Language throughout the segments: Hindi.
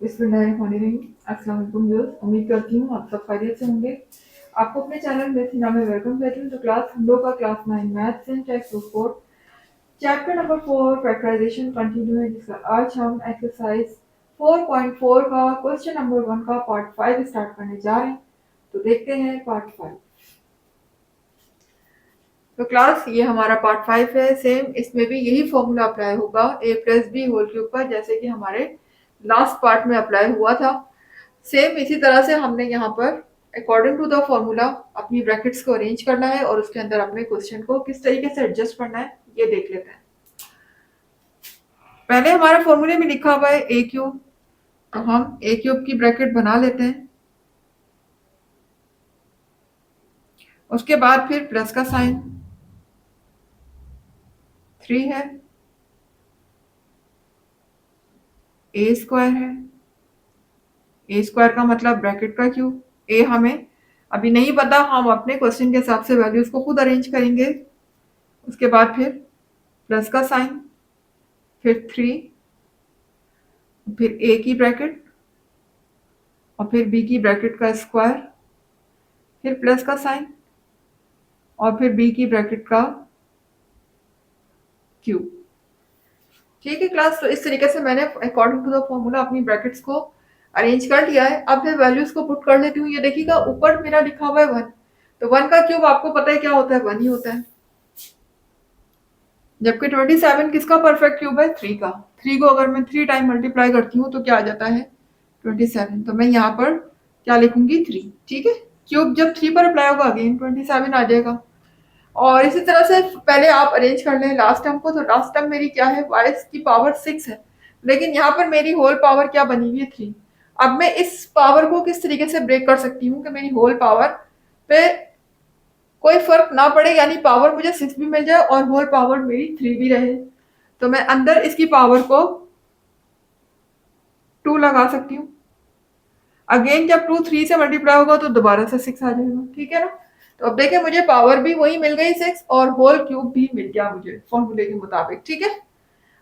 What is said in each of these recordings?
बिस्मिल्लाहिर्रहमानिर्रहीम। अस्सलाम वालेकुम व्यूअर्स, उम्मीद करती हूँ आप सब खैरियत से होंगे। आपको अपने चैनल में थी में वेलकम करती हूँ। तो क्लास हम लोग का class 9 maths and text book four chapter number 4 factorisation continue है, जिसका आज हम एक्सरसाइज 4.4 का क्वेश्चन नंबर 1 का पार्ट 5 स्टार्ट करने जा रहे हैं। तो देखते हैं पार्ट 5। तो क्लास ये हमारा पार्ट 5 है। सेम इसमें भी यही फॉर्मूला अप्लाई होगा ए प्लस बी होल क्यूब पर, जैसे कि हमारे लास्ट पार्ट में अप्लाई हुआ था। सेम इसी तरह से हमने यहाँ पर अकॉर्डिंग टू द फॉर्मूला अपनी ब्रैकेट्स को अरेंज करना है और उसके अंदर अपने क्वेश्चन को किस तरीके से एडजस्ट करना है ये देख लेते हैं। पहले हमारे फॉर्मूले में लिखा हुआ है ए क्यूब, तो हम ए क्यूब की ब्रैकेट बना लेते हैं। उसके बाद फिर प्लस का साइन 3 है, ए स्क्वायर है। ए स्क्वायर का मतलब ब्रैकेट का क्यूब। ए हमें अभी नहीं पता, हम अपने क्वेश्चन के हिसाब से वैल्यूज को खुद अरेंज करेंगे। उसके बाद फिर प्लस का साइन, फिर 3, फिर ए की ब्रैकेट और फिर बी की ब्रैकेट का स्क्वायर, फिर प्लस का साइन और फिर बी की ब्रैकेट का क्यूब। ठीक है क्लास, तो इस तरीके से मैंने अकॉर्डिंग टू द फॉर्मूला अपनी ब्रैकेट्स को अरेंज कर लिया है। अब मैं वैल्यूज को पुट कर लेती हूँ। ये देखिएगा ऊपर मेरा लिखा हुआ है 1, तो 1 का क्यूब आपको पता है क्या होता है, 1 ही होता है। जबकि 27 किसका परफेक्ट क्यूब है, 3 का। 3 को अगर मैं 3 टाइम मल्टीप्लाई करती हूँ तो क्या आ जाता है, 27। तो मैं यहाँ पर क्या लिखूंगी, 3। ठीक है, क्यूब जब 3 पर अप्लाई होगा अगेन 27 आ जाएगा। और इसी तरह से पहले आप अरेंज कर लें लास्ट टर्म को। तो लास्ट टर्म मेरी क्या है, y की पावर 6 है, लेकिन यहाँ पर मेरी होल पावर क्या बनी हुई है, 3। अब मैं इस पावर को किस तरीके से ब्रेक कर सकती हूँ कि मेरी होल पावर पे कोई फर्क ना पड़े, यानी पावर मुझे 6 भी मिल जाए और होल पावर मेरी 3 भी रहे। तो मैं अंदर इसकी पावर को 2 लगा सकती हूँ। अगेन जब 2 3 से मल्टीप्लाई होगा तो दोबारा से 6 आ जाएगा। ठीक है ना। तो अब देखिए मुझे पावर भी वही मिल गई 6 और होल क्यूब भी मिल गया मुझे फॉर्मूले के मुताबिक। ठीक है,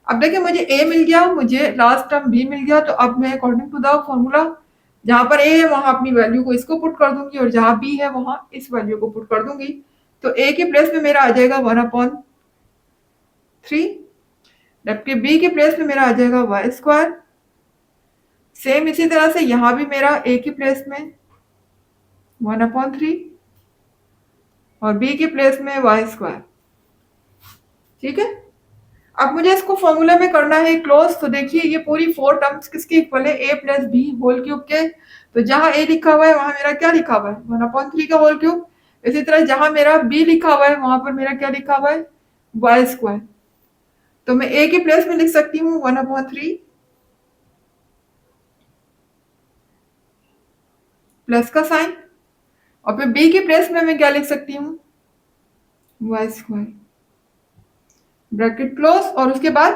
अब देखिए मुझे ए मिल गया, मुझे लास्ट टर्म बी मिल गया। तो अब मैं अकॉर्डिंग टू द फॉर्मूला जहां पर ए है वहां अपनी वैल्यू को इसको पुट कर दूंगी और जहां बी है वहां इस वैल्यू को पुट कर दूंगी। तो ए के प्लेस में मेरा आ जाएगा 1/3, जबकि बी के प्लेस में मेरा आ जाएगा वाई स्क्वायर। सेम इसी तरह से यहाँ भी मेरा ए की प्लेस में 1/3 और बी के प्लेस में वाई स्क्वायर। ठीक है, अब मुझे इसको फॉर्मूला में करना है क्लोज। तो देखिए ये पूरी 4 टर्म्स किसके इक्वल है, ए प्लस बी होल क्यूब के। तो जहां ए लिखा हुआ है वहां मेरा क्या लिखा हुआ है, 1/3 का होल क्यूब। इसी तरह जहां मेरा बी लिखा हुआ है वहां पर मेरा क्या लिखा हुआ है, वाई स्क्वायर। तो मैं ए के प्लेस में लिख सकती हूँ 1/3 प्लस का साइन और फिर बी के प्लेस में मैं क्या लिख सकती हूँ, वाई स्क्वायर, ब्रैकेट क्लोज। और उसके बाद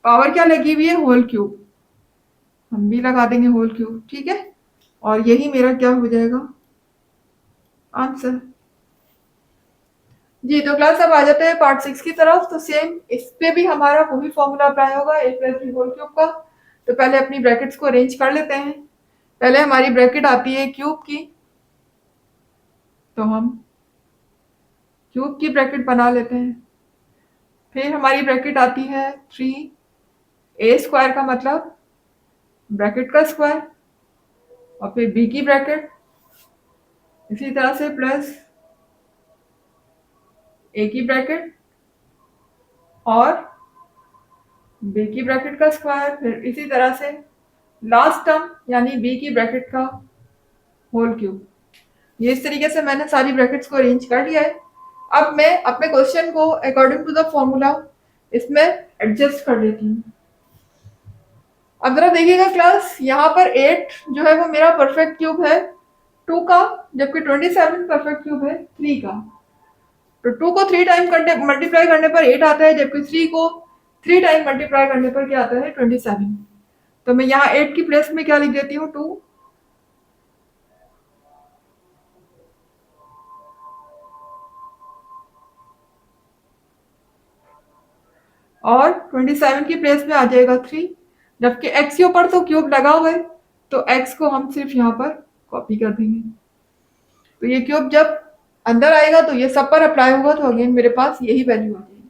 पावर क्या लगी हुई है, होल क्यूब, हम भी लगा देंगे होल क्यूब। ठीक है, और यही मेरा क्या हो जाएगा, आंसर। जी, तो क्लास अब आ जाते हैं पार्ट 6 की तरफ। तो सेम इस पे भी हमारा वही फॉर्मूला अप्लाई होगा ए प्लस बी होल क्यूब का। तो पहले अपनी ब्रैकेट्स को अरेंज कर लेते हैं। पहले हमारी ब्रैकेट आती है क्यूब की, तो हम क्यूब की ब्रैकेट बना लेते हैं। फिर हमारी ब्रैकेट आती है 3, ए स्क्वायर का मतलब ब्रैकेट का स्क्वायर और फिर बी की ब्रैकेट, इसी तरह से प्लस ए की ब्रैकेट और बी की ब्रैकेट का स्क्वायर, फिर इसी तरह से लास्ट टर्म यानी बी की ब्रैकेट का होल क्यूब। ये इस तरीके से मैंने सारी ब्रैकेट्स को अरेंज कर लिया है। अब मैं अपने क्वेश्चन को अकॉर्डिंग टू द फॉर्मूला इसमें एडजस्ट कर लेती हूँ। अब जरा देखिएगा क्लास, यहाँ पर 8 जो है वो मेरा परफेक्ट क्यूब है 2 का, जबकि 27 परफेक्ट क्यूब है 3 का। तो 2 को 3 टाइम करने मल्टीप्लाई करने पर 8 आता है, जबकि 3 को 3 टाइम मल्टीप्लाई करने पर क्या आता है, 27। तो मैं यहाँ 8 की प्लेस में क्या लिख देती हूँ, 2। और 27 की प्लेस में आ जाएगा 3, जबकि एक्स के ऊपर तो क्यूब लगा हुआ है तो x को हम सिर्फ यहाँ पर कॉपी कर देंगे। तो ये क्यूब जब अंदर आएगा तो ये सब पर अप्लाई होगा, तो अगेन मेरे पास यही वैल्यू आ जाएगी।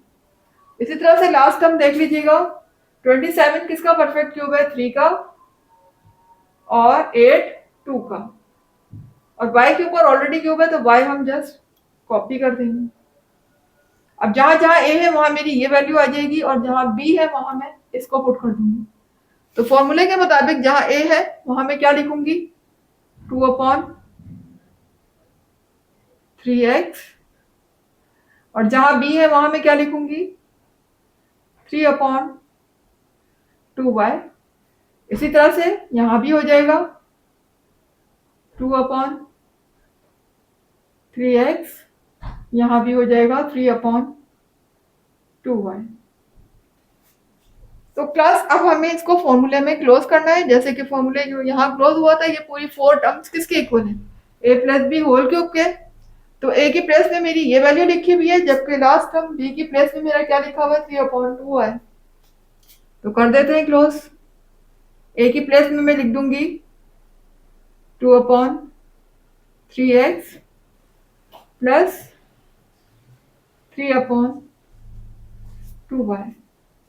इसी तरह से लास्ट टर्म देख लीजिएगा, 27 किसका परफेक्ट क्यूब है? 3 का, और 8 2 का, और y के ऊपर ऑलरेडी क्यूब है तो y हम जस्ट कॉपी कर देंगे। अब जहां जहां a है वहां मेरी ये वैल्यू आ जाएगी, और जहां b है वहां मैं इसको पुट कर दूंगी। तो फॉर्मूले के मुताबिक जहां a है वहां मैं क्या लिखूंगी? 2/3x, और जहां b है वहां मैं क्या लिखूंगी? 3/2y। इसी तरह से यहां भी हो जाएगा 2/3x, यहां भी हो जाएगा 3/2y। तो क्लास अब हमें इसको फॉर्मूले में क्लोज करना है। जैसे कि फॉर्मूले जो यहाँ क्लोज हुआ था, ये पूरी 4 टर्म्स किसके इक्वल है? a plus B whole cube के। तो a की प्लेस में मेरी ये वैल्यू लिखी हुई है, जबकि लास्ट टर्म b की प्लेस में मेरा क्या लिखा हुआ है? 3/2 है। तो कर देते हैं क्लोज। a की प्लेस में मैं लिख दूंगी 2/3x प्लस 3/2y,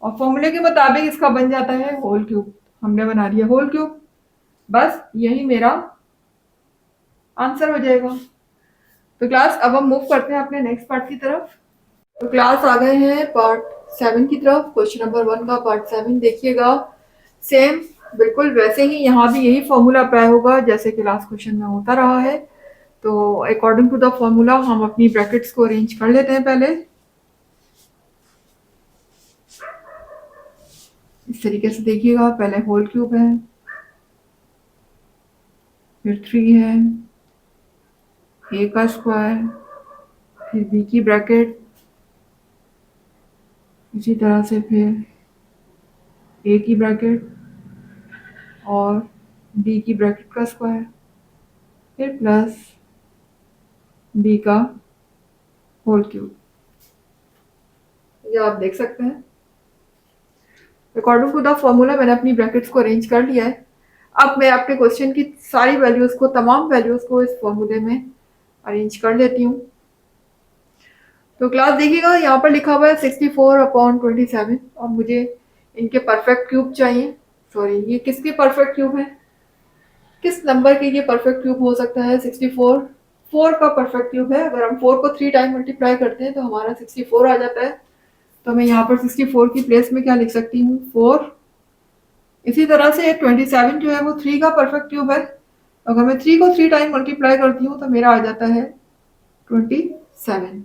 और फॉर्मूले के मुताबिक इसका बन जाता है होल क्यूब। हमने बना लिया होल क्यूब, बस यही मेरा आंसर हो जाएगा। तो क्लास अब हम मूव करते हैं अपने नेक्स्ट पार्ट की तरफ। तो क्लास आ गए हैं पार्ट 7 की तरफ। क्वेश्चन नंबर 1 का पार्ट 7 देखिएगा। सेम बिल्कुल वैसे ही यहाँ भी यही फॉर्मूला अप्लाई होगा जैसे कि लास्ट क्वेश्चन में होता रहा है। तो अकॉर्डिंग टू द फॉर्मूला हम अपनी ब्रैकेट्स को अरेंज कर लेते हैं। पहले इस तरीके से देखिएगा, पहले होल क्यूब है, फिर 3 है, a का स्क्वायर, फिर b की ब्रैकेट, इसी तरह से फिर a की ब्रैकेट और b की ब्रैकेट का स्क्वायर, फिर प्लस b का होल क्यूब। ये आप देख सकते हैं। अकॉर्डिंग टू द फॉर्मूला मैंने अपनी ब्रैकेट्स को अरेंज कर लिया है। अब मैं अपने क्वेश्चन की सारी वैल्यूज को, तमाम वैल्यूज को इस फॉर्मूले में अरेंज कर लेती हूँ। तो क्लास देखिएगा, यहाँ पर लिखा हुआ है 64/27, और मुझे इनके परफेक्ट क्यूब चाहिए। सॉरी, ये किसके परफेक्ट क्यूब है? किस नंबर के ये परफेक्ट क्यूब हो सकता है? 64, 4 का परफेक्ट क्यूब है। अगर हम 4 को 3 टाइम मल्टीप्लाई करते हैं तो हमारा 64 आ जाता है। तो मैं यहाँ पर 64 की प्लेस में क्या लिख सकती हूँ? 4। इसी तरह से 27 जो है वो 3 का परफेक्ट क्यूब है। अगर मैं 3 को 3 टाइम मल्टीप्लाई करती हूँ तो मेरा आ जाता है 27।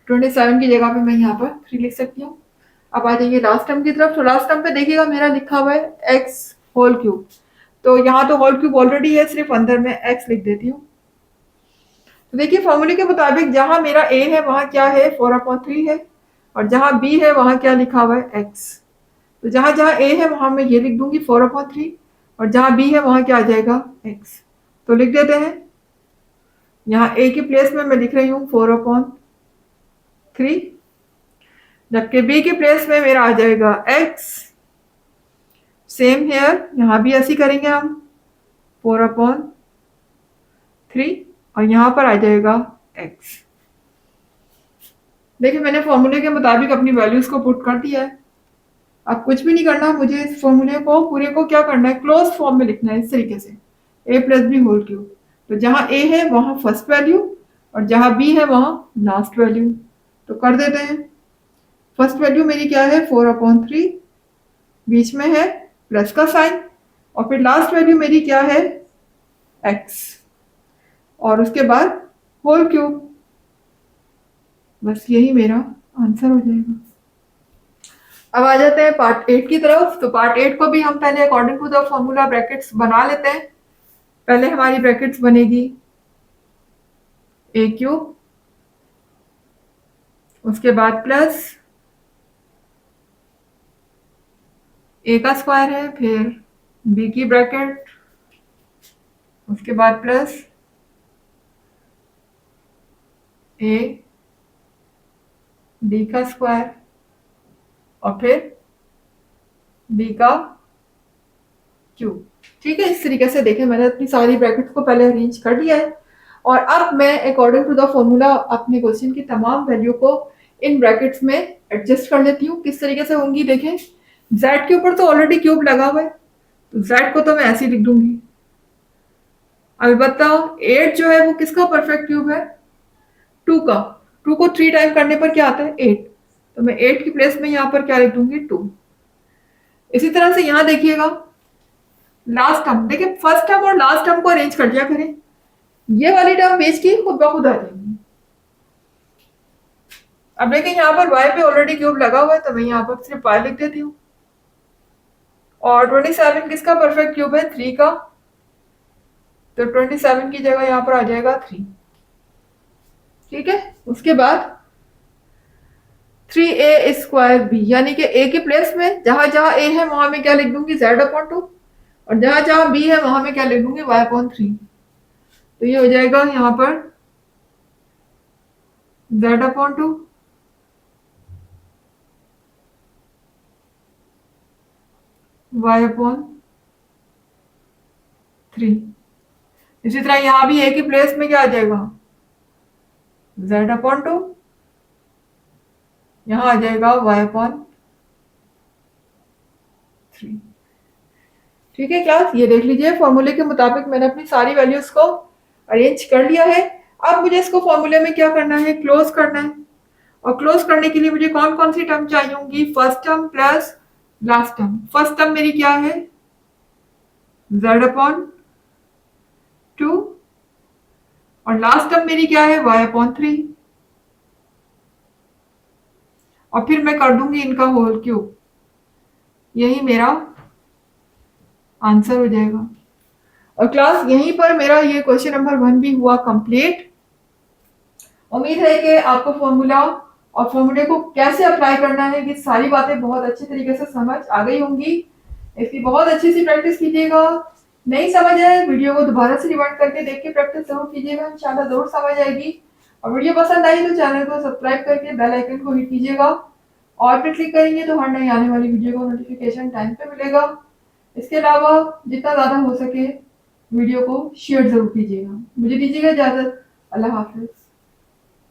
27 की जगह पे मैं यहाँ पर 3 लिख सकती हूँ। अब आ जाइए लास्ट टर्म की तरफ। तो लास्ट टर्म पे देखिएगा मेरा लिखा हुआ है x होल क्यूब। तो यहाँ तो होल क्यूब ऑलरेडी है, सिर्फ अंदर में x लिख देती हूँ। तो देखिए फॉर्मूले के मुताबिक जहां मेरा a है वहां क्या है? 4/3 है, और जहां b है वहां क्या लिखा हुआ है? x। तो जहां जहां a है वहां मैं ये लिख दूंगी 4/3, और जहां b है वहां क्या आ जाएगा? x। तो लिख देते हैं। यहाँ a की प्लेस में मैं लिख रही हूँ 4/3, जबकि b की प्लेस में मेरा आ जाएगा x। सेम हेयर, यहाँ भी ऐसी करेंगे हम 4/3, और यहाँ पर आ जाएगा x। देखिए मैंने फॉर्मूले के मुताबिक अपनी वैल्यूज को पुट कर दिया है। अब कुछ भी नहीं करना, मुझे इस फॉर्मूले को पूरे को क्या करना है? क्लोज फॉर्म में लिखना है, इस तरीके से a plus B whole cube. तो जहां a है वहां फर्स्ट वैल्यू, और जहां b है वहां लास्ट वैल्यू। तो कर देते हैं। फर्स्ट वैल्यू मेरी क्या है? 4/3, बीच में है प्लस का साइन, और फिर लास्ट वैल्यू मेरी क्या है? x, और उसके बाद होल क्यूब। बस यही मेरा आंसर हो जाएगा। अब आ जाते हैं पार्ट 8 की तरफ। तो पार्ट 8 को भी हम पहले according to the formula brackets बना लेते हैं। पहले हमारी ब्रैकेट्स बनेगी a क्यूब, उसके बाद प्लस a का स्क्वायर है, फिर b की ब्रैकेट, उसके बाद प्लस a b का स्क्वायर, और फिर b का क्यू। ठीक है, इस तरीके से देखें मैंने अपनी सारी ब्रैकेट्स को पहले अरेंज कर लिया है और अब मैं अकॉर्डिंग टू द फॉर्मूला अपने क्वेश्चन की तमाम वैल्यू को इन ब्रैकेट्स में एडजस्ट कर लेती हूँ। किस तरीके से होंगी देखें, z के ऊपर तो ऑलरेडी क्यूब लगा हुआ है, तो z को तो मैं ऐसे ही लिख दूंगी। अलबत्ता 8 जो है वो किसका परफेक्ट क्यूब है, 2 का। 2 को 3 टाइम करने पर क्या आता है 8, तो मैं 8 की प्लेस में यहाँ पर क्या लिख दूंगी 2। इसी तरह से यहाँ देखिएगा लास्ट टर्म, देखिए फर्स्ट टर्म और लास्ट टर्म को अरेंज कर दिया करें, ये वाली टर्म बेच की खुद ब खुद आ जाएंगी। अब देखिए यहाँ पर y पे ऑलरेडी क्यूब लगा हुआ है, तो मैं यहाँ पर सिर्फ y लिख देती हूँ। और 27 किसका परफेक्ट क्यूब है, 3 का, तो 27 की जगह यहाँ पर आ जाएगा 3। ठीक है, उसके बाद 3a स्क्वायर b, यानी कि a की प्लेस में जहां जहां a है वहां में क्या लिख दूंगी z/2, और जहां जहां b है वहां में क्या लिख दूंगी y/3। तो ये हो जाएगा यहाँ पर z/2 y/3। इसी तरह यहाँ भी a की प्लेस में क्या आ जाएगा z/2, यहाँ आ जाएगा y/3। ठीक है क्लास, ये देख लीजिए फॉर्मूले के मुताबिक मैंने अपनी सारी वैल्यूज को अरेंज कर लिया है। अब मुझे इसको फॉर्मूले में क्या करना है, क्लोज करना है। और क्लोज करने के लिए मुझे कौन कौन सी टर्म चाहिए होंगी, first term plus last term. First term मेरी क्या है z/2, और लास्ट टर्म मेरी क्या है y/3, और फिर मैं कर दूंगी इनका होल क्यूब। यही मेरा आंसर हो जाएगा। और क्लास यहीं पर मेरा ये क्वेश्चन नंबर 1 भी हुआ कंप्लीट। उम्मीद है कि आपको फॉर्मूला और फॉर्मूले को कैसे अप्लाई करना है ये सारी बातें बहुत अच्छे तरीके से समझ आ गई होंगी। इसकी बहुत अच्छी सी प्रैक्टिस कीजिएगा। नहीं समझ आए वीडियो को दोबारा से रिवाइंड करके देख के प्रैक्टिस जरूर कीजिएगा, इंशाल्लाह जरूर समझ आएगी। और वीडियो पसंद आई तो चैनल को सब्सक्राइब करके बेल आइकन को हिट कीजिएगा, और पे क्लिक करेंगे तो हर नई आने वाली वीडियो को नोटिफिकेशन टाइम पे मिलेगा। इसके अलावा जितना ज़्यादा हो सके वीडियो को शेयर जरूर कीजिएगा। मुझे दीजिएगा इजाज़त, अल्लाह हाफिज।